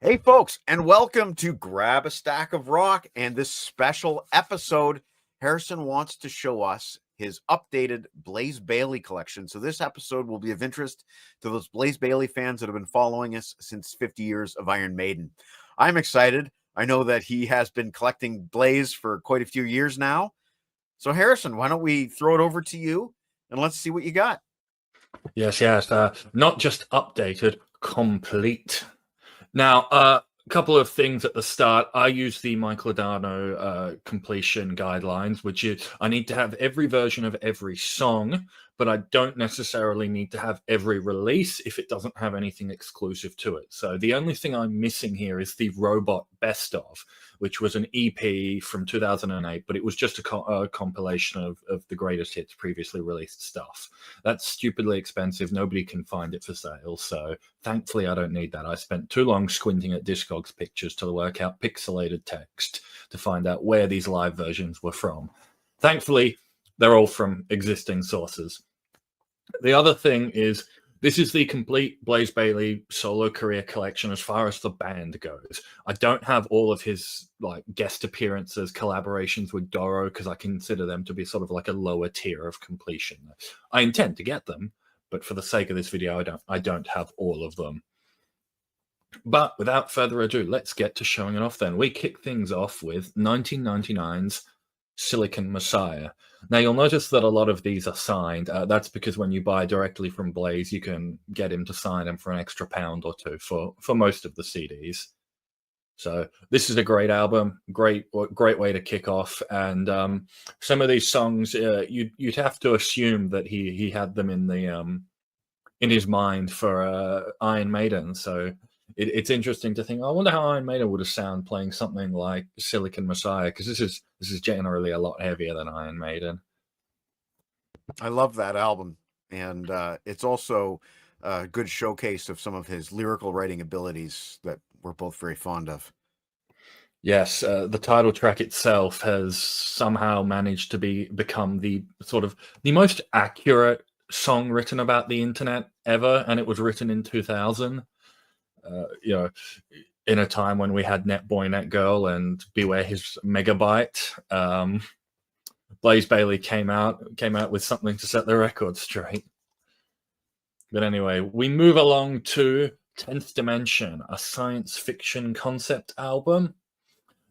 Hey, folks, and welcome to Grab a Stack of Rock. And this special episode, Harrison wants to show us his updated Blaze Bayley collection. So this episode will be of interest to those Blaze Bayley fans that have been following us since 50 years of Iron Maiden. I'm excited. I know that he has been collecting Blaze for quite a few years now. So Harrison, why don't we throw it over to you and let's see what you got. Yes. Not just updated, complete. Now, a couple of things at the start. I use the Michael Adano completion guidelines, which is I need to have every version of every song, but I don't necessarily need to have every release if it doesn't have anything exclusive to it. So the only thing I'm missing here is the Robot Best Of, which was an EP from 2008, but it was just a compilation of the greatest hits previously released stuff. That's stupidly expensive. Nobody can find it for sale. So thankfully, I don't need that. I spent too long squinting at Discogs pictures to work out pixelated text to find out where these live versions were from. Thankfully, they're all from existing sources. The other thing is, this is the complete Blaze Bayley solo career collection as far as the band goes. I don't have all of his guest appearances, collaborations with Doro, because I consider them to be sort of like a lower tier of completion. I intend to get them, but for the sake of this video, I don't have all of them. But without further ado, let's get to showing it off then. We kick things off with 1999's Silicon Messiah. Now, you'll notice that a lot of these are signed. That's because when you buy directly from Blaze, you can get him to sign them for an extra £1 or £2 for most of the CDs. So this is a great album, great way to kick off. And some of these songs, you'd have to assume that he had them in his mind for Iron Maiden. So it's interesting to think, I wonder how Iron Maiden would have sounded playing something like Silicon Messiah, because this is generally a lot heavier than Iron Maiden. I love that album, and it's also a good showcase of some of his lyrical writing abilities that we're both very fond of. Yes, the title track itself has somehow managed to become the most accurate song written about the internet ever, and it was written in 2000. In a time when we had Net Boy, Net Girl, and Beware His Megabyte. Blaze Bayley came out with something to set the record straight. But anyway, we move along to 10th Dimension, a science fiction concept album.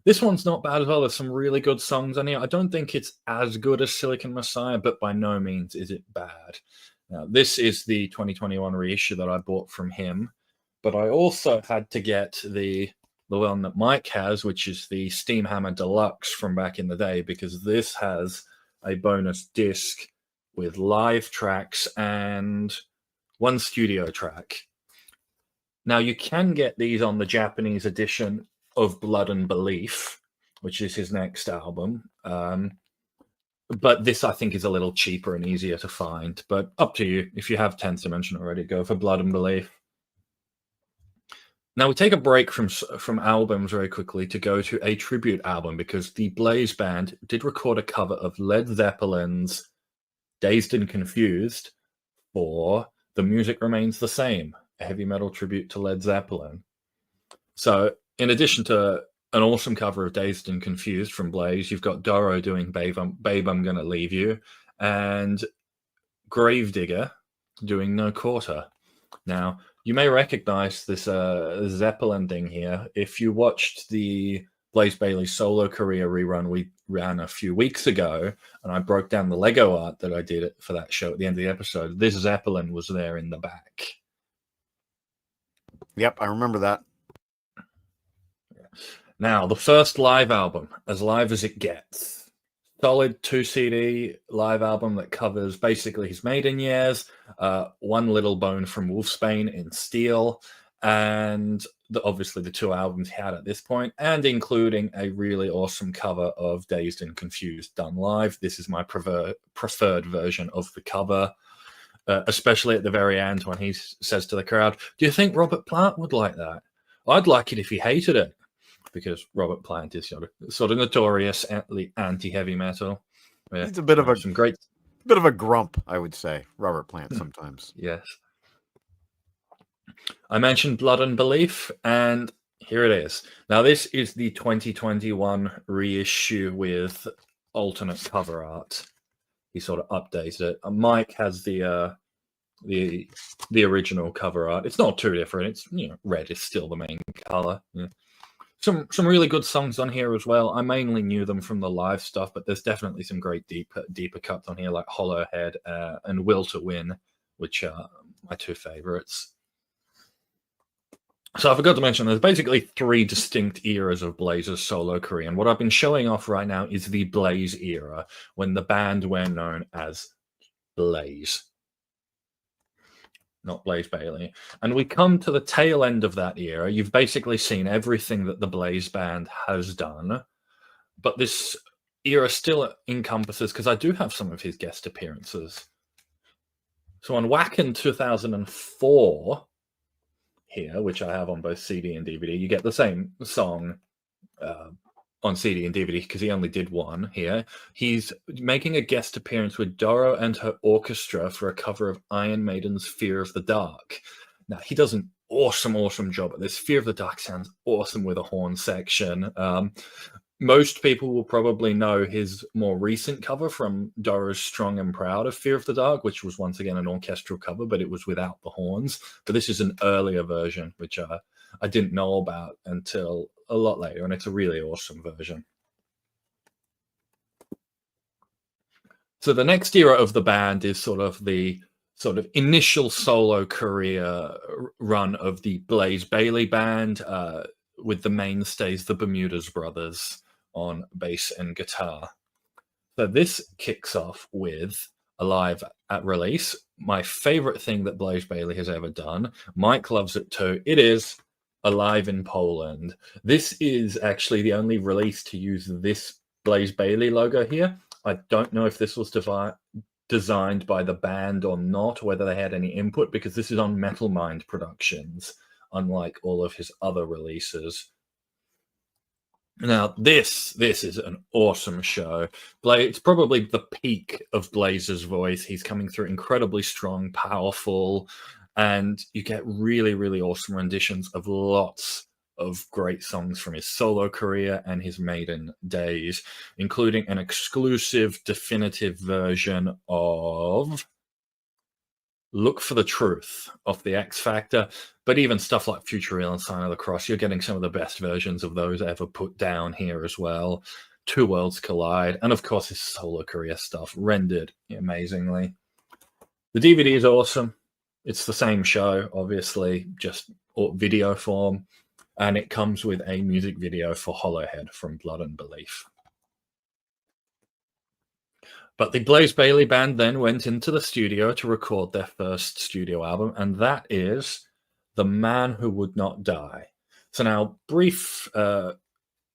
This one's not bad as well. There's some really good songs on here. I don't think it's as good as Silicon Messiah, but by no means is it bad. Now, this is the 2021 reissue that I bought from him. But I also had to get the one that Mike has, which is the Steamhammer Deluxe from back in the day, because this has a bonus disc with live tracks and one studio track. Now, you can get these on the Japanese edition of Blood and Belief, which is his next album. But this, I think, is a little cheaper and easier to find. But up to you. If you have 10th Dimension already, go for Blood and Belief. Now we take a break from albums very quickly to go to a tribute album, because the Blaze Band did record a cover of Led Zeppelin's Dazed and Confused for The Music Remains the Same, a heavy metal tribute to Led Zeppelin. So in addition to an awesome cover of Dazed and Confused from Blaze, you've got Doro doing Babe, I'm Gonna Leave You, and Gravedigger doing No Quarter. Now, you may recognize this Zeppelin thing here. If you watched the Blaze Bayley solo career rerun we ran a few weeks ago, and I broke down the Lego art that I did for that show at the end of the episode, this Zeppelin was there in the back. Yep, I remember that. Now, the first live album, as live as it gets. Solid 2 CD live album that covers basically his maiden years, One Little Bone from Wolfsbane in steel, and obviously the 2 albums he had at this point, and including a really awesome cover of Dazed and Confused done live. This is my preferred version of the cover, especially at the very end when he says to the crowd, "Do you think Robert Plant would like that? I'd like it if he hated it." Because Robert Plant is sort of notorious anti-heavy metal. Yeah, he's a bit of a grump, I would say, Robert Plant sometimes. Yes. I mentioned Blood and Belief, and Here it is. Now, this is the 2021 reissue with alternate cover art. He sort of updated it. Mike has the original cover art. It's not too different. It's, you know, red is still the main color. Yeah. Some really good songs on here as well. I mainly knew them from the live stuff, but there's definitely some great deeper cuts on here, like Hollow Head and Will to Win, which are my two favorites. So I forgot to mention, there's basically 3 distinct eras of Blaze's solo career, and what I've been showing off right now is the Blaze era, when the band were known as Blaze, not Blaze Bayley. And we come to the tail end of that era. You've basically seen everything that the Blaze band has done, but this era still encompasses, because I do have some of his guest appearances. So on Wacken 2004, here, which I have on both CD and DVD, you get the same song on CD and DVD because he only did one here. He's making a guest appearance with Doro and her orchestra for a cover of Iron Maiden's Fear of the Dark. Now, he does an awesome job at this. Fear of the Dark sounds awesome with a horn section. Most people will probably know his more recent cover from Doro's Strong and Proud of Fear of the Dark, which was once again an orchestral cover, but it was without the horns. But this is an earlier version, which I didn't know about until a lot later, and it's a really awesome version. So the next era of the band is sort of the initial solo career run of the Blaze Bayley band, with the mainstays, the Bermudez Brothers, on bass and guitar. So this kicks off with Alive at Release, my favorite thing that Blaze Bayley has ever done. Mike loves it too. It is Alive in Poland. This is actually the only release to use this Blaze Bayley logo here. I don't know if this was designed by the band or not, whether they had any input, because this is on Metal Mind Productions, unlike all of his other releases. Now, this is an awesome show. It's probably the peak of Blaze's voice. He's coming through incredibly strong, powerful, and you get really awesome renditions of lots of great songs from his solo career and his Maiden days, including an exclusive definitive version of Look for the Truth off the X Factor, but even stuff like Future Real and Sign of the Cross, you're getting some of the best versions of those ever put down here as well. Two Worlds Collide, and of course his solo career stuff, rendered amazingly. The DVD is awesome. It's the same show, obviously, just video form, and it comes with a music video for Hollowhead from Blood and Belief. But the Blaze Bayley band then went into the studio to record their first studio album, and that is The Man Who Would Not Die. So now, brief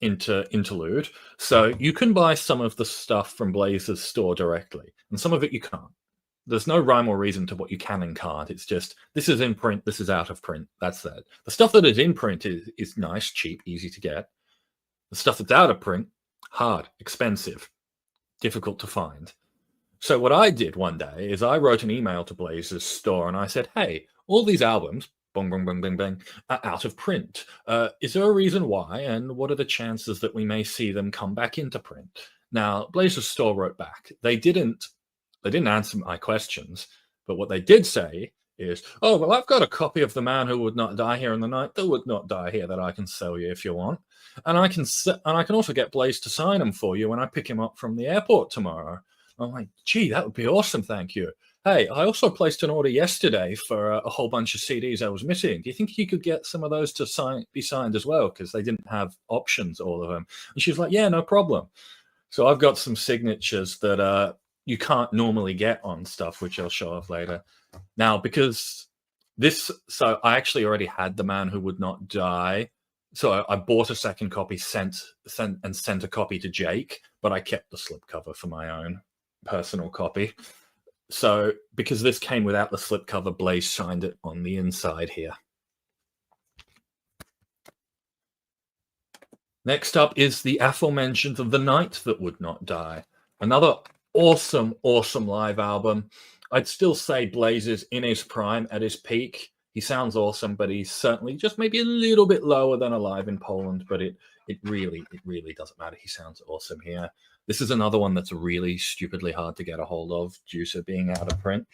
interlude. So you can buy some of the stuff from Blaze's store directly, and some of it you can't. There's no rhyme or reason to what you can and can't. It's just, this is in print, this is out of print. That's that. The stuff that is in print is nice, cheap, easy to get. The stuff that's out of print, hard, expensive, difficult to find. So what I did one day is I wrote an email to Blaze's store and I said, hey, all these albums, bong, bong, bong, bang, bang, are out of print. Is there a reason why? And what are the chances that we may see them come back into print? Now, Blaze's store wrote back. They didn't answer my questions, but what they did say is, oh, well, I've got a copy of The Man Who Would Not Die Here and the Night That Would Not Die Here that I can sell you if you want. And I can also get Blaze to sign them for you when I pick him up from the airport tomorrow. I'm like, gee, that would be awesome, thank you. Hey, I also placed an order yesterday for a whole bunch of CDs I was missing. Do you think you could get some of those to be signed as well? Because they didn't have options, all of them. And she was like, yeah, no problem. So I've got some signatures that you can't normally get on stuff, which I'll show off later. Now, because so I actually already had The Man Who Would Not Die. So I bought a second copy, sent a copy to Jake, but I kept the slipcover for my own personal copy. So because this came without the slipcover, Blaze signed it on the inside here. Next up is the aforementioned The Night That Would Not Die. Another awesome live album. I'd still say Blaze is in his prime, at his peak. He sounds awesome, but he's certainly just maybe a little bit lower than Alive in Poland. But it really doesn't matter. He sounds awesome here. This is another one that's really stupidly hard to get a hold of due to being out of print.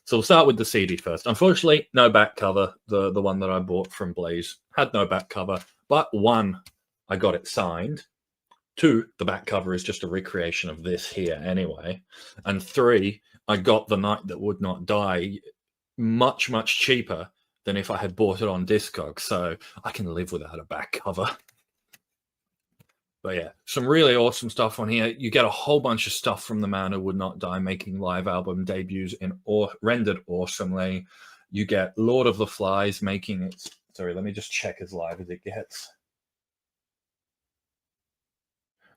So we'll start with the CD first. Unfortunately, no back cover. The one that I bought from Blaze had no back cover, but one, I got it signed. Two, the back cover is just a recreation of this here anyway. And three, I got The Night That Would Not Die much cheaper than if I had bought it on Discogs, so I can live without a back cover. But yeah, some really awesome stuff on here. You get a whole bunch of stuff from the man who would not die, making live album debuts rendered awesomely. You get Lord of the Flies making it. Sorry, let me just check as live as it gets.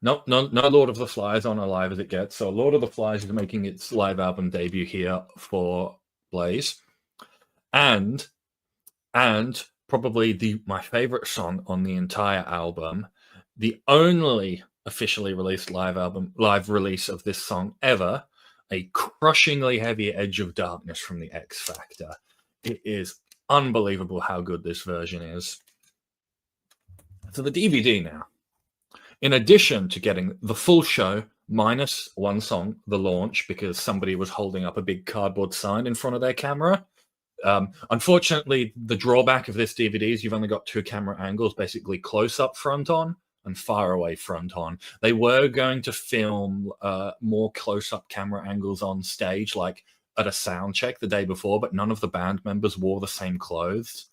No, Lord of the Flies on Alive as it gets. So Lord of the Flies is making its live album debut here for Blaze. And probably my favorite song on the entire album, the only officially released live release of this song ever, a crushingly heavy Edge of Darkness from the X Factor. It is unbelievable how good this version is. So the DVD now, in addition to getting the full show minus one song, The Launch, because somebody was holding up a big cardboard sign in front of their camera. Unfortunately, the drawback of this DVD is you've only got two camera angles, basically close up front on and far away front on. They were going to film more close up camera angles on stage, like at a sound check the day before, but none of the band members wore the same clothes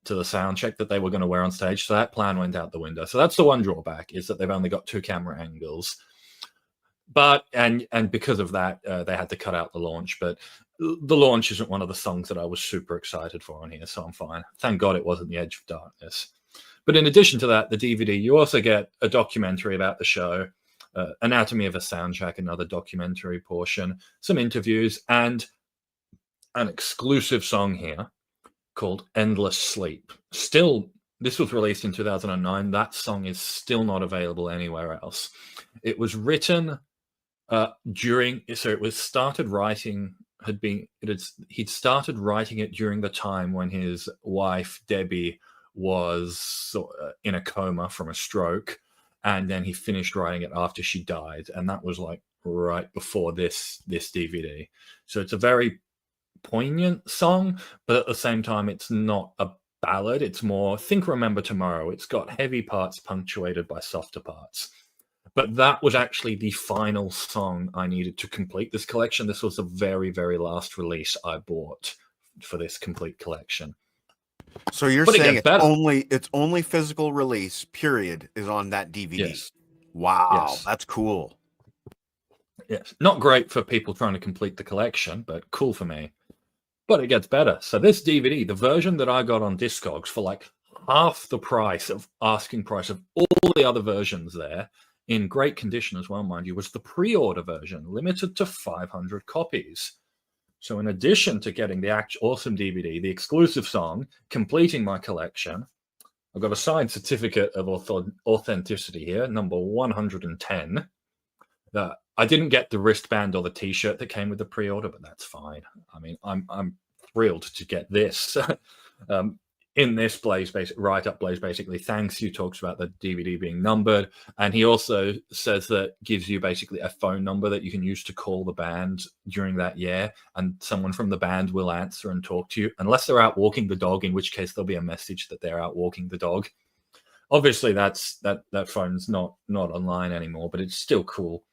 to the sound check that they were going to wear on stage. So that plan went out the window. So that's the one drawback, is that they've only got two camera angles. But and because of that, they had to cut out The Launch. But The Launch isn't one of the songs that I was super excited for on here, so I'm fine. Thank God it wasn't The Edge of Darkness. But in addition to that, the DVD, you also get a documentary about the show, Anatomy of a Soundtrack, another documentary portion, some interviews, and an exclusive song here called Endless Sleep. Still, this was released in 2009. That song is still not available anywhere else. It was written he'd started writing it during the time when his wife Debbie was in a coma from a stroke, and then he finished writing it after she died, and that was like right before this DVD. So it's a very poignant song, but at the same time it's not a ballad. It's more Think Remember Tomorrow. It's got heavy parts punctuated by softer parts. But that was actually the final song I needed to complete this collection. This was the very, very last release I bought for this complete collection. So you're saying it's only physical release, period, is on that DVD? Yes. Wow, yes. That's cool. Yes. Not great for people trying to complete the collection, but cool for me. But it gets better. So this DVD, the version that I got on Discogs for like half the asking price of all the other versions there, in great condition as well, mind you, was the pre-order version, limited to 500 copies. So in addition to getting the actual awesome DVD, the exclusive song, completing my collection, I've got a signed certificate of authenticity here, number 110. I didn't get the wristband or the T-shirt that came with the pre-order, but that's fine. I mean, I'm thrilled to get this. In this Blaze write-up, Blaze basically thanks you, talks about the DVD being numbered, and he also says that gives you basically a phone number that you can use to call the band during that year, and someone from the band will answer and talk to you, unless they're out walking the dog, in which case there'll be a message that they're out walking the dog. Obviously, that phone's not online anymore, but it's still cool.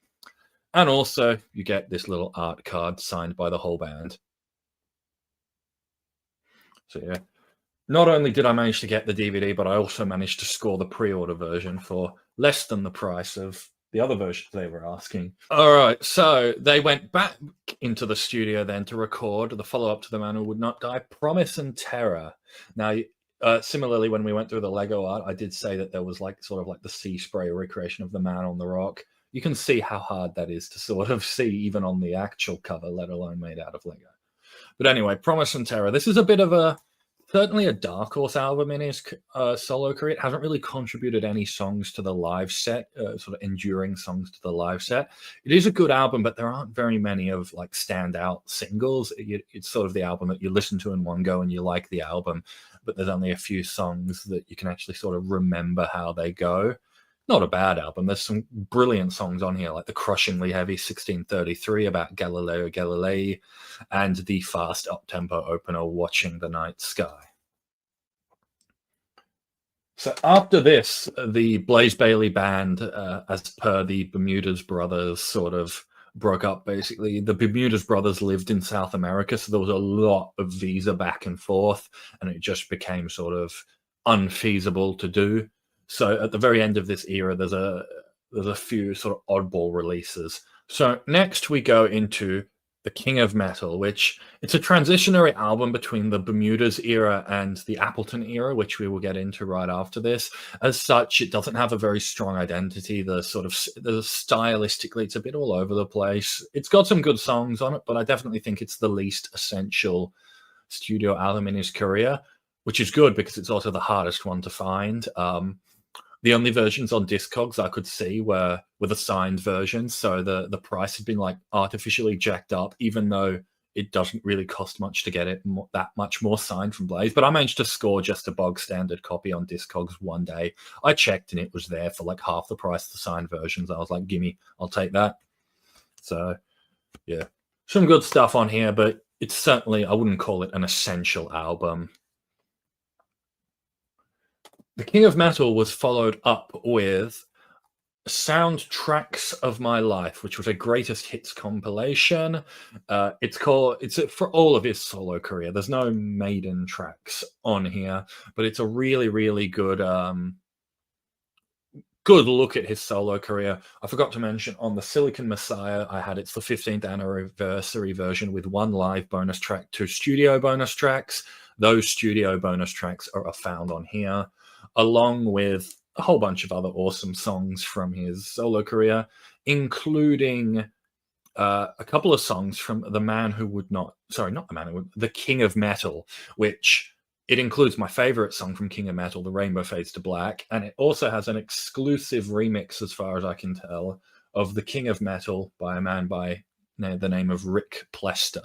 And also, you get this little art card signed by the whole band. So yeah. Not only did I manage to get the DVD, but I also managed to score the pre-order version for less than the price of the other versions they were asking. All right, so they went back into the studio then to record the follow-up to The Man Who Would Not Die, Promise and Terror. Now, similarly, when we went through the Lego art, I did say that there was like sort of like the sea spray recreation of the man on the rock. You can see how hard that is to sort of see even on the actual cover, let alone made out of Lego. But anyway, Promise and Terror. This is a bit of a certainly a dark horse album in his solo career. It hasn't really contributed any songs to the live set, sort of enduring songs to the live set. It is a good album, but there aren't very many of like standout singles. It's sort of the album that you listen to in one go and you like the album, but there's only a few songs that you can actually sort of remember how they go. Not a bad album. There's some brilliant songs on here, like the crushingly heavy 1633 about Galileo Galilei, and the fast up-tempo opener Watching the Night Sky. So after this, the Blaze Bayley band, as per the Bermudez brothers, sort of broke up, basically. The Bermudez brothers lived in South America, so there was a lot of visa back and forth, and it just became sort of unfeasible to do. So at the very end of this era, there's a few sort of oddball releases. So next we go into The King of Metal, which it's a transitionary album between the Bermudez era and the Appleton era, which we will get into right after this. As such, it doesn't have a very strong identity. The stylistically, it's a bit all over the place. It's got some good songs on it, but I definitely think it's the least essential studio album in his career, which is good because it's also the hardest one to find. The only versions on Discogs I could see were the signed versions, so the price had been like artificially jacked up, even though it doesn't really cost much to get it that much more signed from Blaze. But I managed to score just a bog standard copy on Discogs one day. I checked and it was there for like half the price of the signed versions. I was like, gimme, I'll take that. So yeah, some good stuff on here, but it's certainly, I wouldn't call it an essential album. The King of Metal was followed up with Soundtracks of My Life, which was a greatest hits compilation. It's for all of his solo career. There's no maiden tracks on here, but it's a really, really good good look at his solo career. I forgot to mention on the Silicon Messiah, it's the 15th anniversary version with one live bonus track, 2 studio bonus tracks. Those studio bonus tracks are found on here, along with a whole bunch of other awesome songs from his solo career, including a couple of songs from The King of Metal, which it includes my favorite song from King of Metal, The Rainbow Fades to Black, and it also has an exclusive remix, as far as I can tell, of The King of Metal by a man by the name of Rick Plester.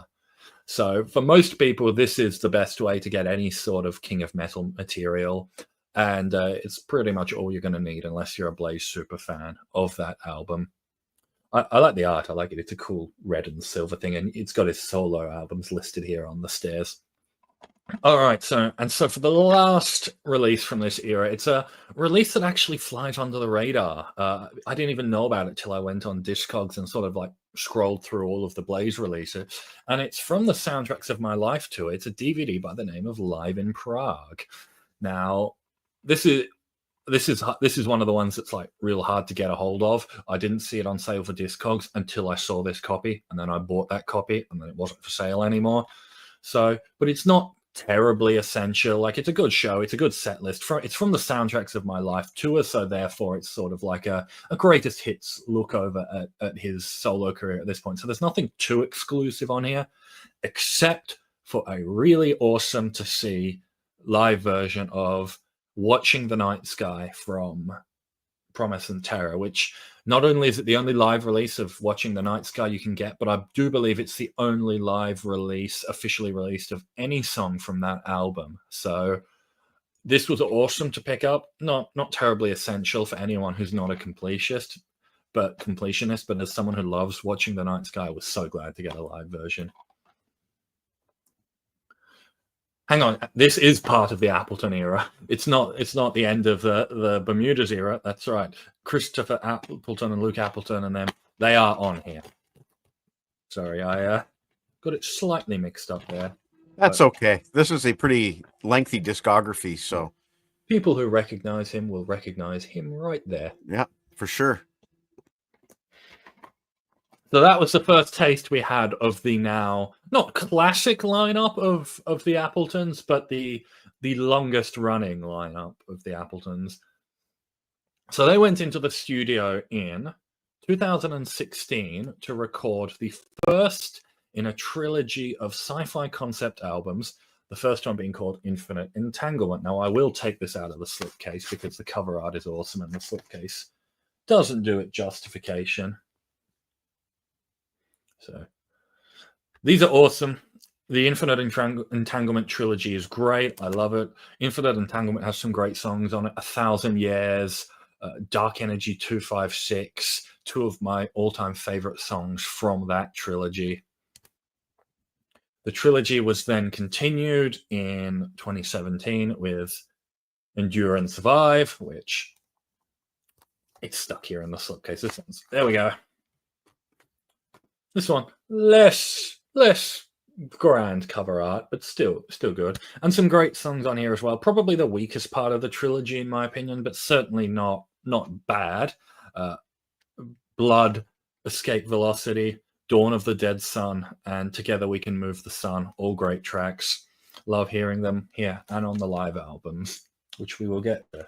So for most people, this is the best way to get any sort of King of Metal material. And it's pretty much all you're going to need unless you're a Blaze super fan of that album. I like the art. I like it. It's a cool red and silver thing. And it's got his solo albums listed here on the stairs. All right. So for the last release from this era, it's a release that actually flies under the radar. I didn't even know about it till I went on Discogs and sort of like scrolled through all of the Blaze releases. And it's from the Soundtracks of My Life tour. It's a DVD by the name of Live in Prague. Now, this is one of the ones that's like real hard to get a hold of. I didn't see it on sale for Discogs until I saw this copy, and then I bought that copy, and then it wasn't for sale anymore. So, but it's not terribly essential. Like, it's a good show, it's a good set list. It's from the Soundtracks of My Life tour, so therefore it's sort of like a greatest hits look over at his solo career at this point. So there's nothing too exclusive on here, except for a really awesome to see live version of Watching the Night Sky from Promise and Terror, which not only is it the only live release of Watching the Night Sky you can get, but I do believe it's the only live release officially released of any song from that album. So this was awesome to pick up. Not terribly essential for anyone who's not a completionist, but as someone who loves Watching the Night Sky, I was so glad to get a live version. Hang on, this is part of the Appleton era. It's not the end of the Bermudez era. That's right. Christopher Appleton and Luke Appleton and them, they are on here. Sorry, I got it slightly mixed up there. That's okay. This is a pretty lengthy discography, so people who recognize him will recognize him right there. Yeah, for sure. So that was the first taste we had of the now not classic lineup of the Appletons, but the longest running lineup of the Appletons. So they went into the studio in 2016 to record the first in a trilogy of sci-fi concept albums The first one being called Infinite Entanglement. Now, I will take this out of the slipcase because the cover art is awesome and the slipcase doesn't do it justification. So these are awesome. The Infinite Entanglement trilogy is great. I love it. Infinite Entanglement has some great songs on it. 1,000 Years, Dark Energy 256, two of my all-time favorite songs from that trilogy. The trilogy was then continued in 2017 with Endure and Survive, which it's stuck here in the slipcase. This one's, there we go. This one, less grand cover art, but still good. And some great songs on here as well. Probably the weakest part of the trilogy, in my opinion, but certainly not bad. Blood, Escape Velocity, Dawn of the Dead Sun, and Together We Can Move the Sun. All great tracks. Love hearing them here and on the live albums, which we will get to.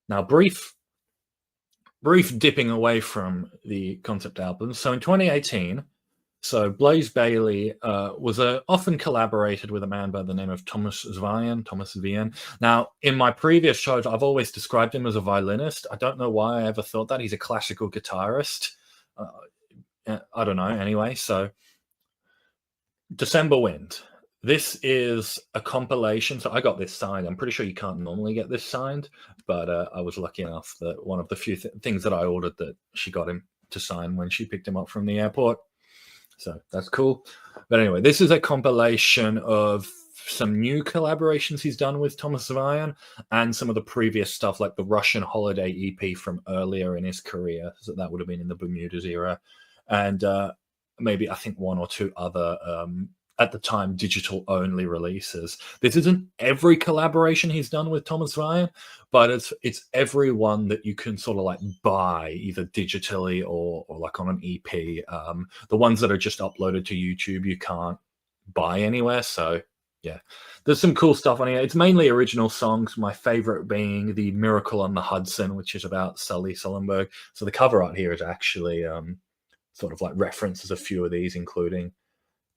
Now, brief dipping away from the concept albums. So in 2018, Blaze Bayley was often collaborated with a man by the name of Thomas Vian. Now, in my previous shows, I've always described him as a violinist. I don't know why I ever thought that. He's a classical guitarist. I don't know. Anyway, so December Wind. This is a compilation. So I got this signed. I'm pretty sure you can't normally get this signed, but I was lucky enough that one of the few things that I ordered that she got him to sign when she picked him up from the airport. So that's cool. But anyway, this is a compilation of some new collaborations he's done with Thomas Vian and some of the previous stuff, like the Russian Holiday EP from earlier in his career. So that would have been in the Bermudas era. And maybe, I think, one or two other, at the time, digital-only releases. This isn't every collaboration he's done with Thomas Vian, but it's every one that you can sort of like buy either digitally or like on an EP. The ones that are just uploaded to YouTube, you can't buy anywhere. So yeah, there's some cool stuff on here. It's mainly original songs. My favorite being the Miracle on the Hudson, which is about Sully Sullenberg. So the cover art here is actually sort of like references a few of these, including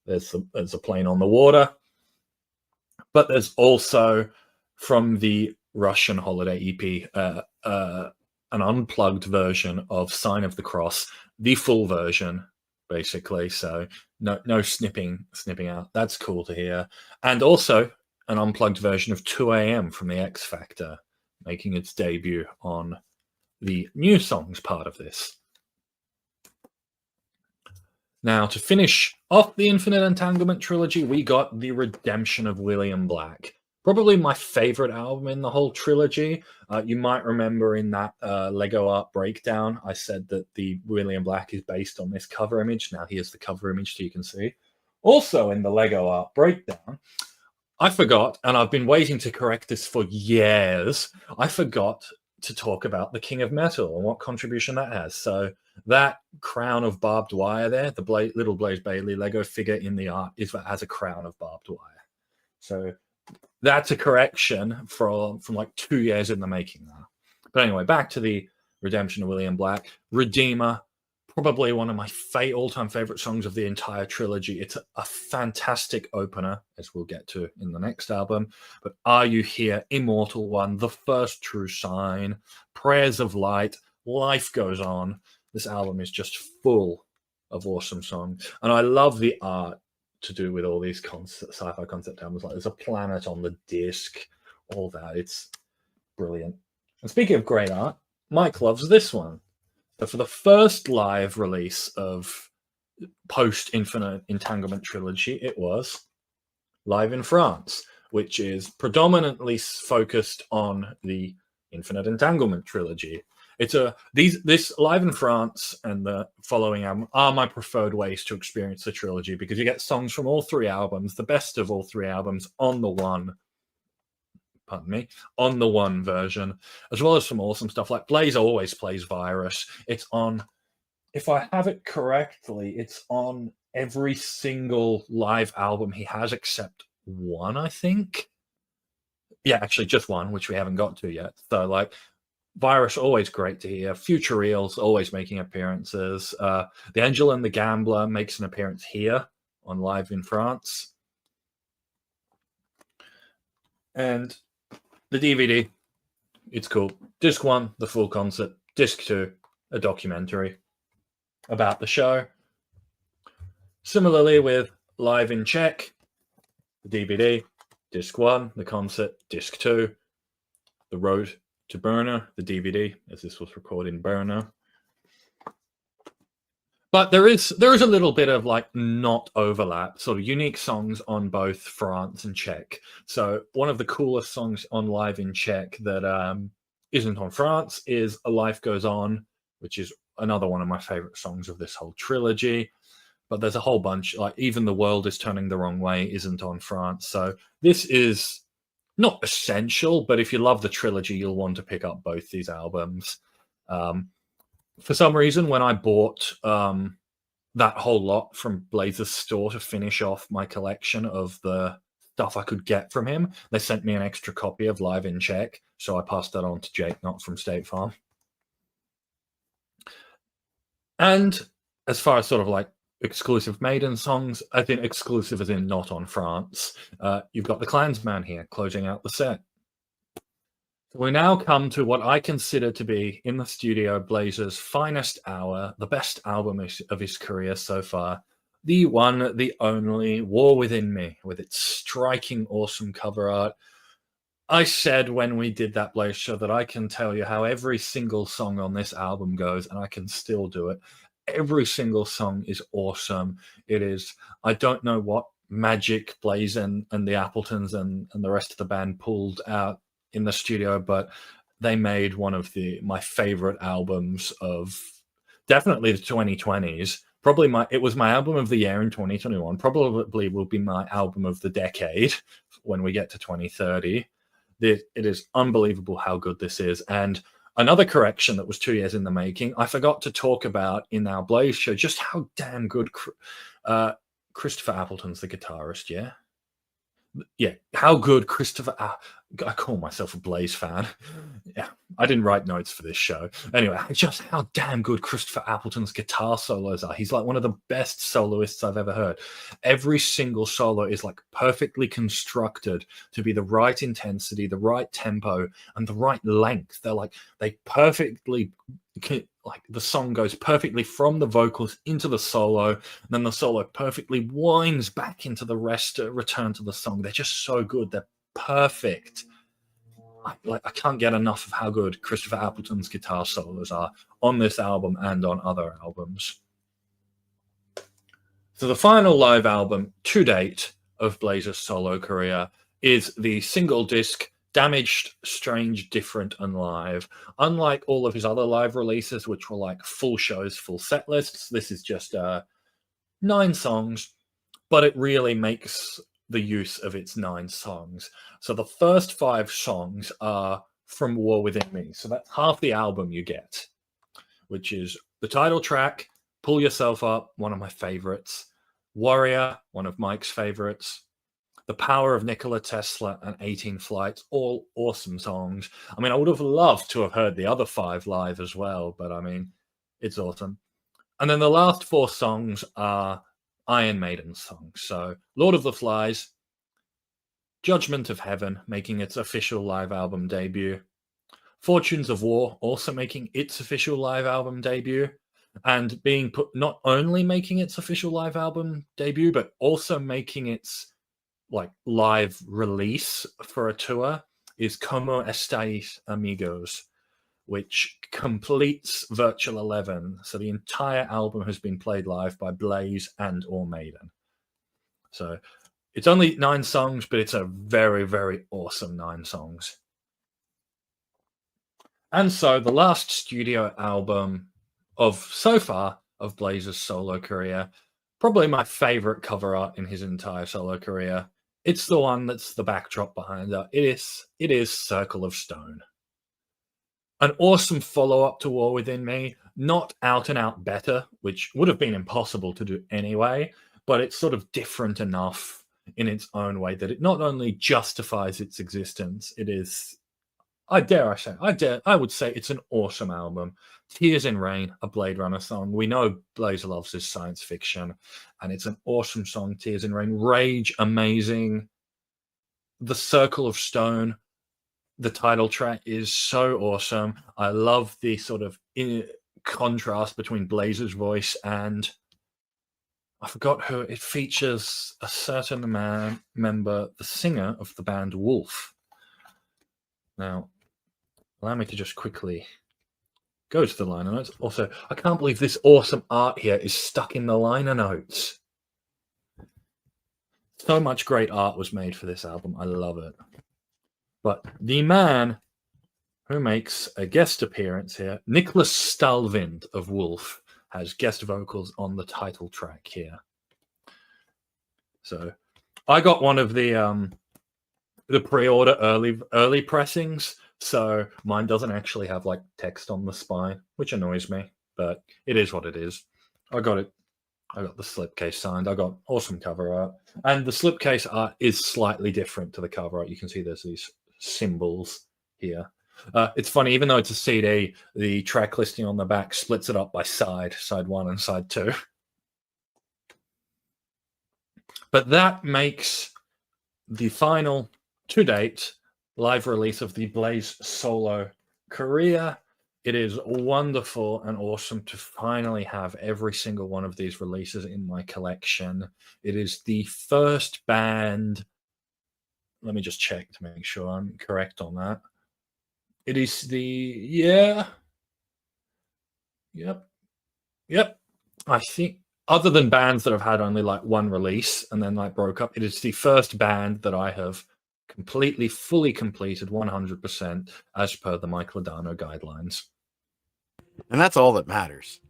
there's a plane on the water, but there's also from the Russian Holiday EP an unplugged version of Sign of the Cross, the full version, basically. So no snipping out. That's cool to hear. And also an unplugged version of 2 AM from the X Factor, making its debut on the new songs part of this. Now, to finish off the Infinite Entanglement trilogy, we got The Redemption of William Black. Probably my favorite album in the whole trilogy. You might remember in that Lego art breakdown, I said that the William Black is based on this cover image. Now here's the cover image so you can see. Also in the Lego art breakdown, I forgot, and I've been waiting to correct this for years, I forgot to talk about the King of Metal and what contribution that has. So that crown of barbed wire there, the little Blaze Bayley Lego figure in the art, has a crown of barbed wire. So that's a correction from like 2 years in the making now. But anyway, back to the Redemption of William Black. Redeemer, probably one of my all-time favorite songs of the entire trilogy. It's a fantastic opener, as we'll get to in the next album. But Are You Here, Immortal One, The First True Sign, Prayers of Light, Life Goes On. This album is just full of awesome songs. And I love the art to do with all these sci-fi concept albums. Like there's a planet on the disc, all that. It's brilliant. And speaking of great art, Mike loves this one. So for the first live release of post-Infinite Entanglement trilogy, it was live in France, which is predominantly focused on the Infinite Entanglement trilogy. This live in France and the following album are my preferred ways to experience the trilogy, because you get songs from all three albums, the best of all three albums on the one version, as well as some awesome stuff. Like Blaze always plays Virus. It's on, if I have it correctly, it's on every single live album he has except one, I think. Yeah, actually just one, which we haven't got to yet. So like Virus, always great to hear. Future Reals, always making appearances. The Angel and the Gambler makes an appearance here on Live in France. And the DVD, it's cool. Disc 1, the full concert. Disc 2, a documentary about the show. Similarly with Live in Czech, the DVD, Disc 1, the concert. Disc 2, The Road to Brno, the DVD, as this was recorded in Brno. But there is a little bit of like not overlap, sort of unique songs on both France and Czech. So one of the coolest songs on Live in Czech that isn't on France is "A Life Goes On," which is another one of my favorite songs of this whole trilogy. But there's a whole bunch, like even "The World Is Turning the Wrong Way" isn't on France. So this is not essential, but if you love the trilogy, you'll want to pick up both these albums. For some reason, when I bought that whole lot from Blazer's store to finish off my collection of the stuff I could get from him, they sent me an extra copy of Live in Czech, so I passed that on to Jake, not from State Farm. And as far as sort of like exclusive Maiden songs, I think exclusive as in not on France, you've got the Klansman here closing out the set. We now come to what I consider to be, in the studio, Blazer's finest hour, the best album of his career so far. The one, the only, War Within Me, with its striking, awesome cover art. I said when we did that Blaze show that I can tell you how every single song on this album goes, and I can still do it. Every single song is awesome. It is, I don't know what magic Blaze and the Appletons and the rest of the band pulled out in the studio, but they made one of my favorite albums of definitely the 2020s. Probably it was my album of the year in 2021. Probably will be my album of the decade when we get to 2030. It is unbelievable how good this is. And another correction that was 2 years in the making, I forgot to talk about in our Blaze show just how damn good Christopher Appleton's the guitarist, yeah, how good Christopher. I call myself a Blaze fan. Yeah, I didn't write notes for this show. Anyway, just how damn good Christopher Appleton's guitar solos are. He's like one of the best soloists I've ever heard. Every single solo is like perfectly constructed to be the right intensity, the right tempo, and the right length. They perfectly, like the song goes perfectly from the vocals into the solo, and then the solo perfectly winds back into the rest to return to the song. They're just so good. They're perfect. I can't get enough of how good Christopher Appleton's guitar solos are on this album and on other albums. So the final live album to date of Blazer's solo career is the single disc Damaged, Strange, Different, and Live. Unlike all of his other live releases, which were like full shows, full set lists, this is just 9 songs, but it really makes the use of its 9 songs. So the first 5 songs are from War Within Me. So that's half the album you get, which is the title track, Pull Yourself Up, one of my favorites, Warrior, one of Mike's favorites, The Power of Nikola Tesla, and 18 Flights, all awesome songs. I mean, I would have loved to have heard the other 5 live as well, but I mean, it's awesome. And then the last 4 songs are Iron Maiden songs. So Lord of the Flies, Judgment of Heaven, making its official live album debut, Fortunes of War, also making its official live album debut, and being put, not only making its official live album debut, but also making its like live release for a tour, is Como Estáis Amigos, which completes Virtual 11. So the entire album has been played live by Blaze and or Maiden. So it's only 9 songs, but it's a very, very awesome 9 songs. And so the last studio album so far of Blazer's solo career, probably my favorite cover art in his entire solo career. It's the one that's the backdrop behind it. It is Circle of Stone. An awesome follow-up to War Within Me, not out and out better, which would have been impossible to do anyway, but it's sort of different enough in its own way that it not only justifies its existence, it is, I would say it's an awesome album. Tears in Rain, a Blade Runner song. We know Blaze loves his science fiction, and it's an awesome song, Tears in Rain. Rage, amazing. The Circle of Stone, the title track, is so awesome. I love the sort of contrast between Blaze's voice and I forgot who it features. A certain member, the singer of the band Wolf. Now, allow me to just quickly go to the liner notes. Also, I can't believe this awesome art here is stuck in the liner notes. So much great art was made for this album. I love it. But the man who makes a guest appearance here, Nicholas Stalvind of Wolf, has guest vocals on the title track here. So I got one of the pre-order early pressings, so mine doesn't actually have like text on the spine, which annoys me, but it is what it is. I got it. I got the slipcase signed. I got awesome cover art, and the slipcase art is slightly different to the cover art. You can see there's these symbols here. It's funny, even though it's a CD, the track listing on the back splits it up by side 1 and side 2. But that makes the final, to date, live release of the Blaze solo career. It is wonderful and awesome to finally have every single one of these releases in my collection. It is the first band. Let me just check to make sure I'm correct on that. It is the, yeah. Yep. I think, other than bands that have had only like one release and then like broke up, it is the first band that I have fully completed 100% as per the Michael Adano guidelines. And that's all that matters.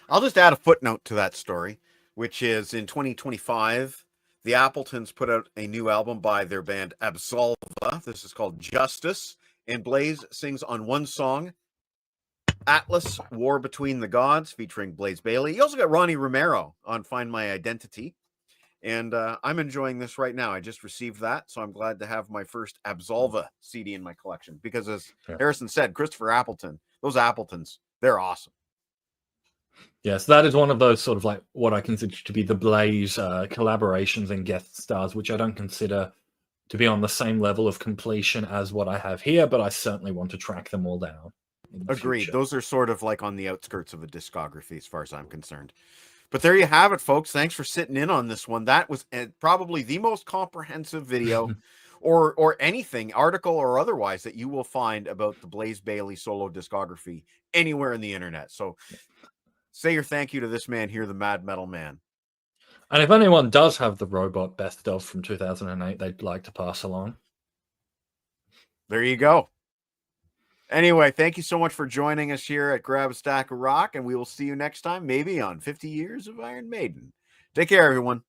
I'll just add a footnote to that story, which is in 2025, the Appletons put out a new album by their band Absolva. This is called Justice, and Blaze sings on one song, Atlas, War Between the Gods, featuring Blaze Bayley. You also got Ronnie Romero on Find My Identity. And I'm enjoying this right now. I just received that, so I'm glad to have my first Absolva CD in my collection. Because as Harrison said, Christopher Appleton, those Appletons, they're awesome. Yes, that is one of those sort of like what I consider to be the Blaze collaborations and guest stars, which I don't consider to be on the same level of completion as what I have here, but I certainly want to track them all down. Agreed. Future. Those are sort of like on the outskirts of a discography as far as I'm concerned. But there you have it, folks. Thanks for sitting in on this one. That was probably the most comprehensive video or anything, article or otherwise, that you will find about the Blaze Bayley solo discography anywhere in the internet. So say your thank you to this man here, the Mad Metal Man. And if anyone does have the Robot best of from 2008 they'd like to pass along, there you go. Anyway, thank you so much for joining us here at Grab a Stack of Rock, and we will see you next time, maybe on 50 Years of Iron Maiden. Take care, everyone.